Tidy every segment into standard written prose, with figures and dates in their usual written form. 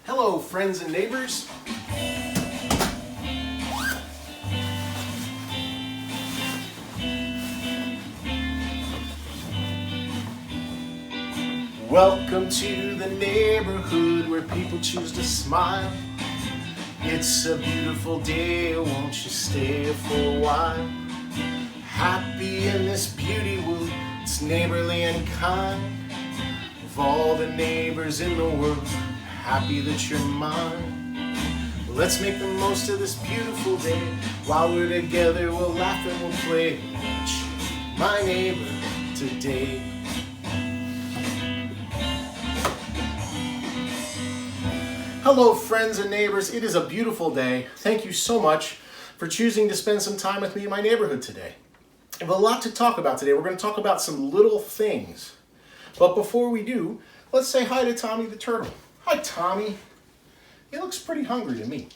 Hello, friends and neighbors. Welcome to the neighborhood where people choose to smile. It's a beautiful day, won't you stay for a while? Happy in this beauty wood, it's neighborly and kind. Of all the neighbors in the world, happy that you're mine. Let's make the most of this beautiful day. While we're together, we'll laugh and we'll play. My neighbor today. Hello, friends and neighbors. It is a beautiful day. Thank you so much for choosing to spend some time with me in my neighborhood today. I have a lot to talk about today. We're going to talk about some little things. But before we do, let's say hi to Tommy the turtle. Hi, Tommy. He looks pretty hungry to me.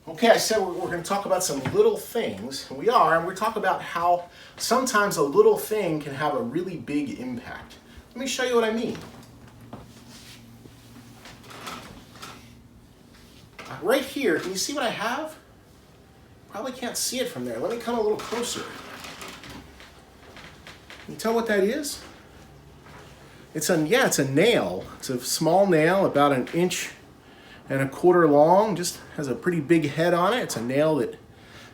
Okay, I said we're going to talk about some little things. We are, and we're talking about how sometimes a little thing can have a really big impact. Let me show you what I mean. Right here, can you see what I have? Probably can't see it from there. Let me come a little closer. Can you tell what that is? It's a nail. It's a small nail, about 1.25 inches long. Just has a pretty big head on it. It's a nail that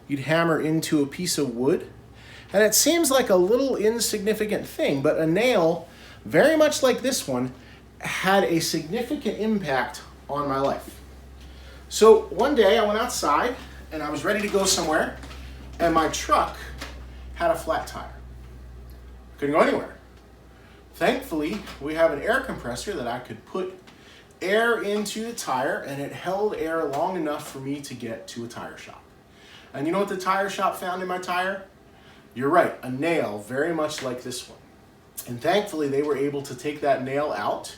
you'd hammer into a piece of wood. And it seems like a little insignificant thing, but a nail, very much like this one, had a significant impact on my life. So one day I went outside and I was ready to go somewhere, and my truck had a flat tire. Couldn't go anywhere. Thankfully, we have an air compressor that I could put air into the tire, and it held air long enough for me to get to a tire shop. And you know what the tire shop found in my tire? You're right, a nail very much like this one. And thankfully, they were able to take that nail out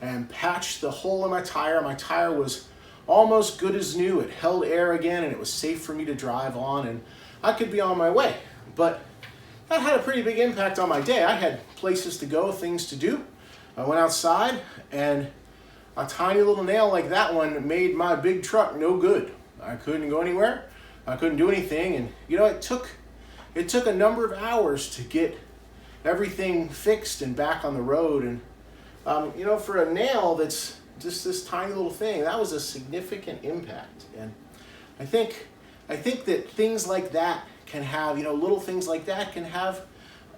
and patch the hole in my tire. My tire was almost good as new. It held air again, and it was safe for me to drive on, and I could be on my way. But that had a pretty big impact on my day. I had places to go, things to do. I went outside, and a tiny little nail like that one made my big truck no good. I couldn't go anywhere. I couldn't do anything. And you know, it took a number of hours to get everything fixed and back on the road. And you know, for a nail that's just this tiny little thing, that was a significant impact. And I think that things like that can have, little things like that can have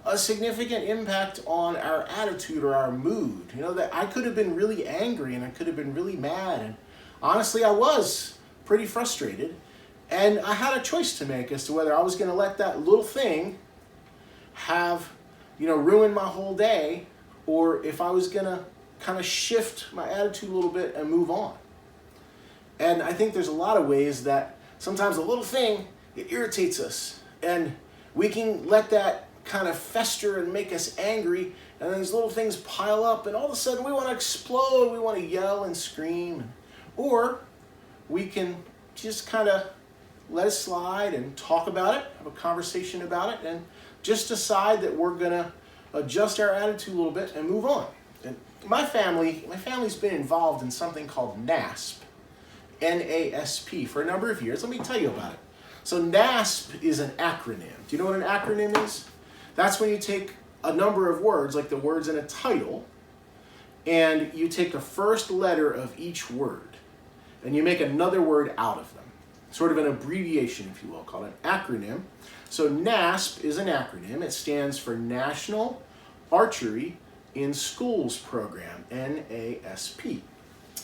a significant impact on our attitude or our mood. That I could have been really angry and I could have been really mad, and honestly I was pretty frustrated, and I had a choice to make as to whether I was going to let that little thing have, ruin my whole day, or if I was going to kind of shift my attitude a little bit and move on. And I think there's a lot of ways that sometimes a little thing, it irritates us, and we can let that kind of fester and make us angry, and then these little things pile up, and all of a sudden we want to explode, we want to yell and scream. Or we can just kind of let it slide and talk about it, have a conversation about it, and just decide that we're going to adjust our attitude a little bit and move on. And my family's been involved in something called NASP, N-A-S-P, for a number of years. Let me tell you about it. So NASP is an acronym. Do you know what an acronym is? That's when you take a number of words, like the words in a title, and you take the first letter of each word, and you make another word out of them. Sort of an abbreviation, if you will, called an acronym. So NASP is an acronym. It stands for National Archery in Schools Program, NASP.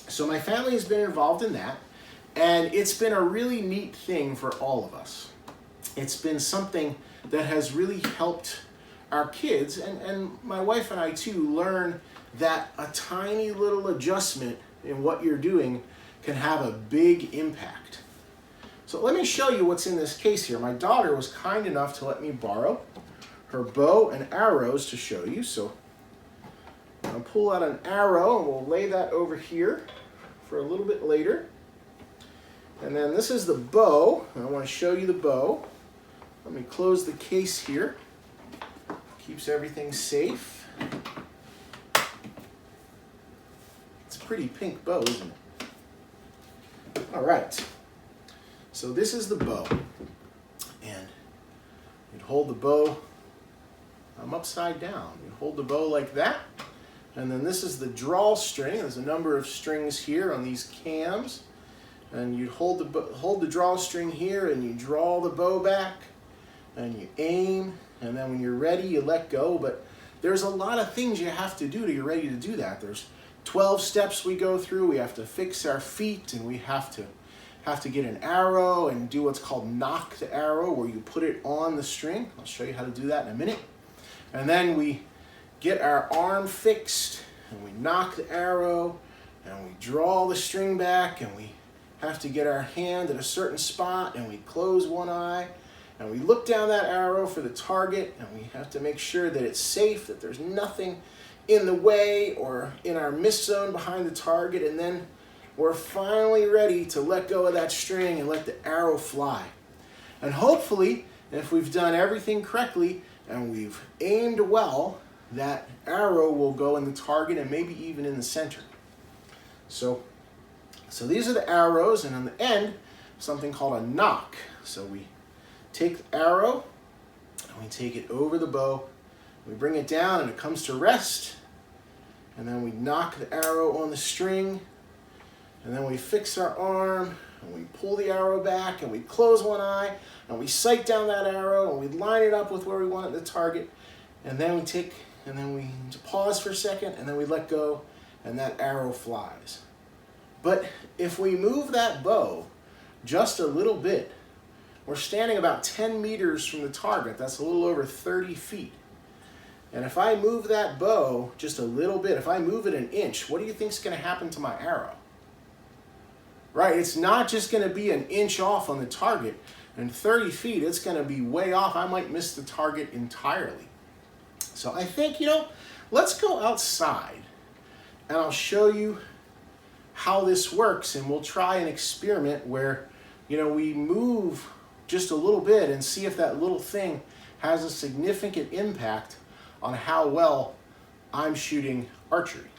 So my family has been involved in that, and it's been a really neat thing for all of us. It's been something that has really helped our kids, and my wife and I too, learn that a tiny little adjustment in what you're doing can have a big impact. So let me show you what's in this case here. My daughter was kind enough to let me borrow her bow and arrows to show you. So I'll pull out an arrow and we'll lay that over here for a little bit later. And then this is the bow. I want to show you the bow. Let me close the case here. Keeps everything safe. It's a pretty pink bow, isn't it? All right. So this is the bow. And you'd hold the bow, I'm upside down. You hold the bow like that. And then this is the drawstring. There's a number of strings here on these cams. And you hold the drawstring here and you draw the bow back and you aim, and then when you're ready you let go. But there's a lot of things you have to do to get ready to do that. There's 12 steps we go through. We have to fix our feet, and we have to get an arrow and do what's called knock the arrow, where you put it on the string. I'll show you how to do that in a minute. And then we get our arm fixed and we knock the arrow and we draw the string back, and we have to get our hand at a certain spot, and we close one eye and we look down that arrow for the target, and we have to make sure that it's safe, that there's nothing in the way or in our miss zone behind the target, and then we're finally ready to let go of that string and let the arrow fly. And hopefully, if we've done everything correctly and we've aimed well, that arrow will go in the target and maybe even in the center. So these are the arrows, and on the end, something called a knock. So we take the arrow and we take it over the bow. We bring it down and it comes to rest. And then we knock the arrow on the string. And then we fix our arm and we pull the arrow back and we close one eye and we sight down that arrow and we line it up with where we want it to target. And then we pause for a second, and then we let go, and that arrow flies. But if we move that bow just a little bit, we're standing about 10 meters from the target. That's a little over 30 feet. And if I move that bow just a little bit, if I move it an inch, what do you think is going to happen to my arrow? Right, it's not just going to be an inch off on the target. And 30 feet, it's going to be way off. I might miss the target entirely. So I think, let's go outside and I'll show you how this works, and we'll try an experiment where, we move just a little bit and see if that little thing has a significant impact on how well I'm shooting archery.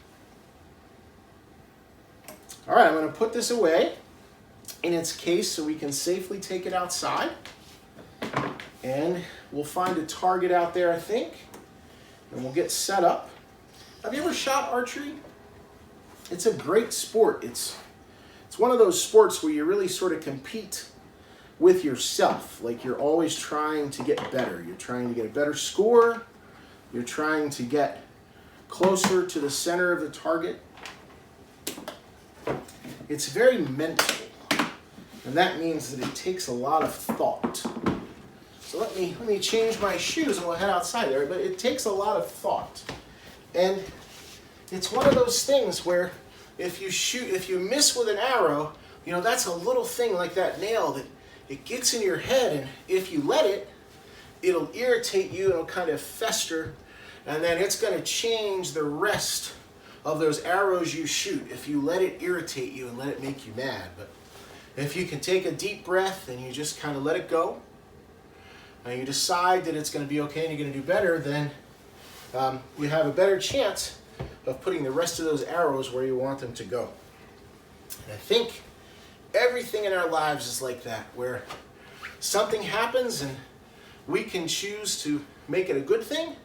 All right, I'm going to put this away in its case so we can safely take it outside. And we'll find a target out there, I think, and we'll get set up. Have you ever shot archery? It's a great sport. It's one of those sports where you really sort of compete with yourself. Like, you're always trying to get better. You're trying to get a better score. You're trying to get closer to the center of the target. It's very mental, and that means that it takes a lot of thought. So let me change my shoes and we'll head outside there, but it takes a lot of thought. And it's one of those things where if you miss with an arrow, that's a little thing like that nail that it gets in your head, and if you let it, it'll irritate you, it'll kind of fester, and then it's going to change the rest of those arrows you shoot if you let it irritate you and let it make you mad. But if you can take a deep breath and you just kind of let it go, and you decide that it's going to be okay and you're going to do better, then you have a better chance of putting the rest of those arrows where you want them to go. And I think everything in our lives is like that, where something happens and we can choose to make it a good thing,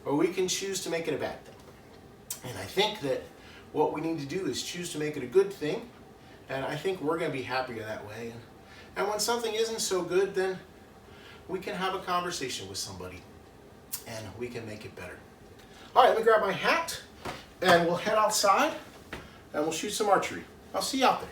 or we can choose to make it a bad thing. And I think that what we need to do is choose to make it a good thing, and I think we're going to be happier that way. And when something isn't so good, then we can have a conversation with somebody, and we can make it better. All right, let me grab my hat, and we'll head outside, and we'll shoot some archery. I'll see you out there.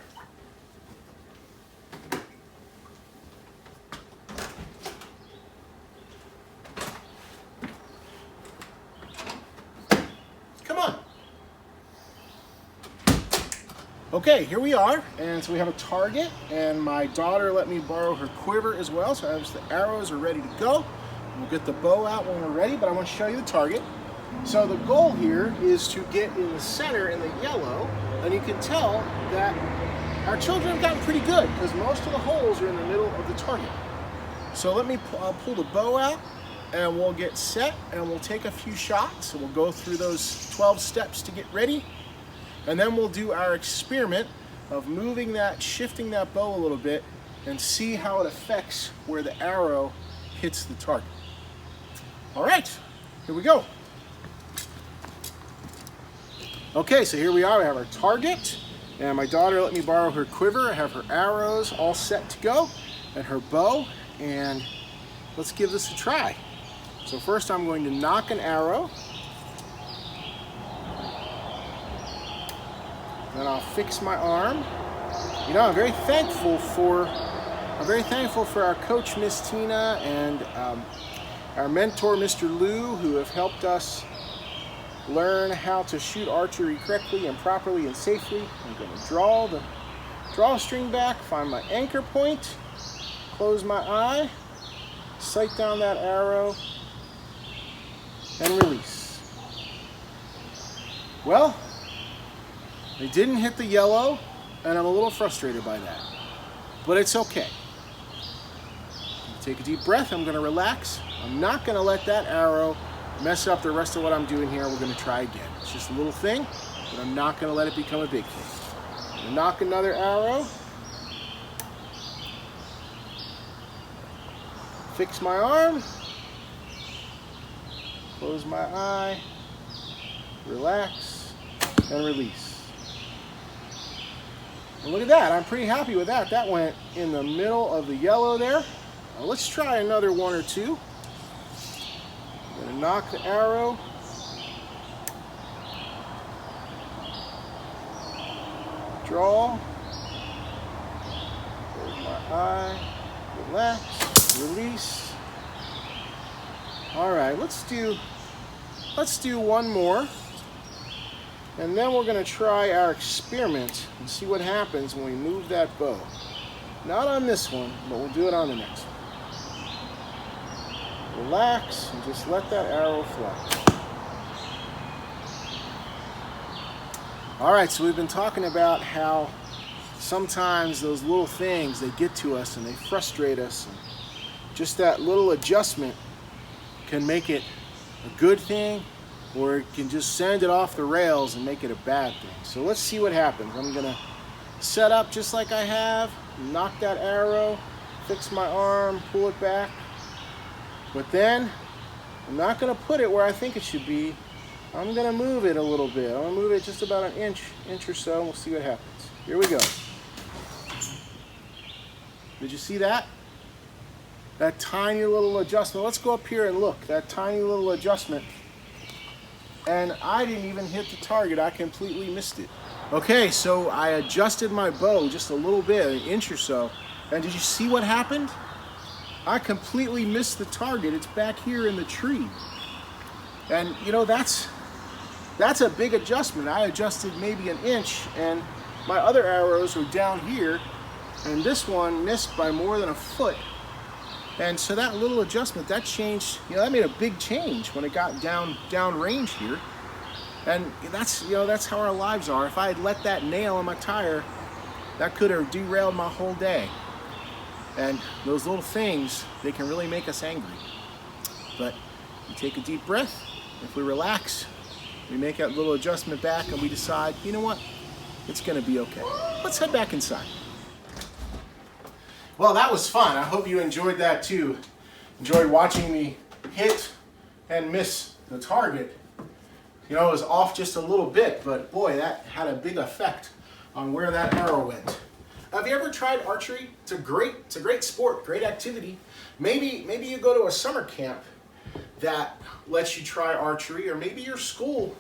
Okay, here we are, and so we have a target, and my daughter let me borrow her quiver as well, so the arrows are ready to go. We'll get the bow out when we're ready, but I want to show you the target. So the goal here is to get in the center in the yellow, and you can tell that our children have gotten pretty good because most of the holes are in the middle of the target. So let me pull the bow out, and we'll get set and we'll take a few shots. So we'll go through those 12 steps to get ready. And then we'll do our experiment of moving that, shifting that bow a little bit and see how it affects where the arrow hits the target. All right, here we go. Okay, so here we are. We have our target, and my daughter let me borrow her quiver. I have her arrows all set to go and her bow, and let's give this a try. So first I'm going to knock an arrow, then I'll fix my arm. You know, I'm very thankful for our coach, Miss Tina, and our mentor, Mr. Lou, who have helped us learn how to shoot archery correctly and properly and safely. I'm going to draw the string back, find my anchor point, close my eye, sight down that arrow, and release. Well, they didn't hit the yellow, and I'm a little frustrated by that, but it's okay. Take a deep breath. I'm going to relax. I'm not going to let that arrow mess up the rest of what I'm doing here. We're going to try again. It's just a little thing, but I'm not going to let it become a big thing. I'm going to knock another arrow. Fix my arm. Close my eye. Relax and release. And look at that. I'm pretty happy with that. That went in the middle of the yellow there. Now let's try another one or two. I'm going to knock the arrow. Draw. Close my eye. Relax. Release. All right, let's do one more. And then we're going to try our experiment and see what happens when we move that bow. Not on this one, but we'll do it on the next one. Relax and just let that arrow fly. All right, so we've been talking about how sometimes those little things, they get to us and they frustrate us. And just that little adjustment can make it a good thing, or it can just send it off the rails and make it a bad thing. So let's see what happens. I'm gonna set up just like I have, knock that arrow, fix my arm, pull it back. But then, I'm not gonna put it where I think it should be. I'm gonna move it a little bit. I'm gonna move it just about an inch or so, and we'll see what happens. Here we go. Did you see that? That tiny little adjustment. Let's go up here and look. That tiny little adjustment. And I didn't even hit the target. I completely missed it. Okay, so I adjusted my bow just a little bit, an inch or so. And did you see what happened? I completely missed the target. It's back here in the tree. And you know, that's a big adjustment. I adjusted maybe an inch, and my other arrows were down here, and this one missed by more than a foot. And so that little adjustment, that changed, you know, that made a big change when it got down range here. And that's, you know, that's how our lives are. If I had let that nail in my tire, that could have derailed my whole day. And those little things, they can really make us angry. But we take a deep breath. If we relax, we make that little adjustment back, and we decide, you know what, it's gonna be okay. Let's head back inside. Well, that was fun. I hope you enjoyed that too. Enjoyed watching me hit and miss the target. You know, it was off just a little bit, but boy, that had a big effect on where that arrow went. Have you ever tried archery? It's a great sport, great activity. Maybe you go to a summer camp that lets you try archery, or maybe your school,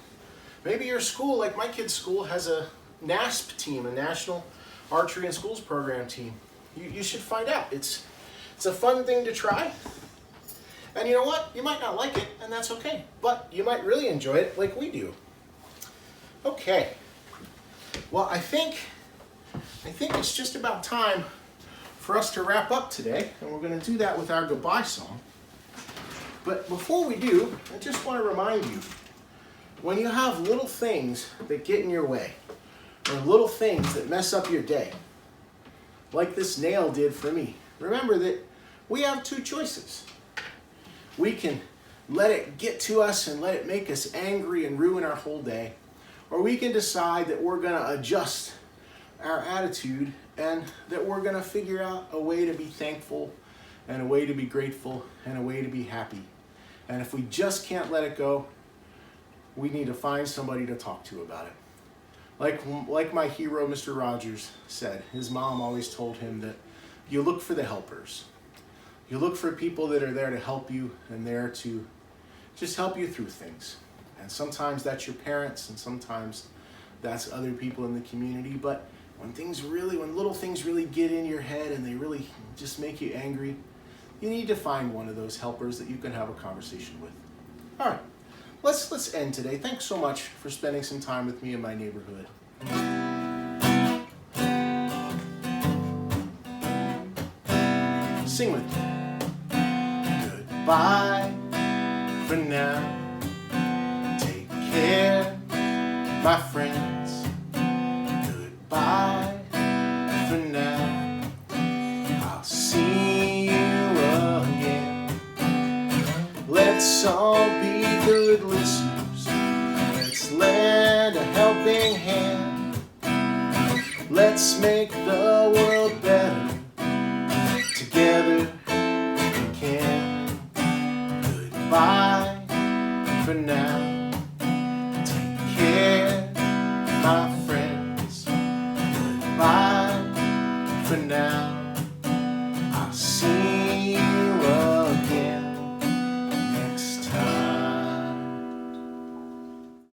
like my kid's school, has a NASP team, a National Archery in Schools Program team. You should find out. It's a fun thing to try. And you know what? You might not like it, and that's okay. But you might really enjoy it like we do. Okay. Well, I think it's just about time for us to wrap up today, and we're going to do that with our goodbye song. But before we do, I just want to remind you, when you have little things that get in your way, or little things that mess up your day, like this nail did for me, remember that we have two choices. we can let it get to us and let it make us angry and ruin our whole day. Or we can decide that we're going to adjust our attitude and that we're going to figure out a way to be thankful and a way to be grateful and a way to be happy. And if we just can't let it go, we need to find somebody to talk to about it. Like my hero, Mr. Rogers, said, his mom always told him that you look for the helpers. You look for people that are there to help you and there to just help you through things. And sometimes that's your parents, and sometimes that's other people in the community. But when little things really get in your head and they really just make you angry, you need to find one of those helpers that you can have a conversation with. All right, let's end today. Thanks so much for spending some time with me in my neighborhood. Sing with me. Goodbye for now. Take care, my friends. Goodbye for now. I'll see you again. Let's all be good listeners. Let's lend a helping hand. Let's make the world better. Together we can. Goodbye for now. Take care, my friends. Goodbye for now.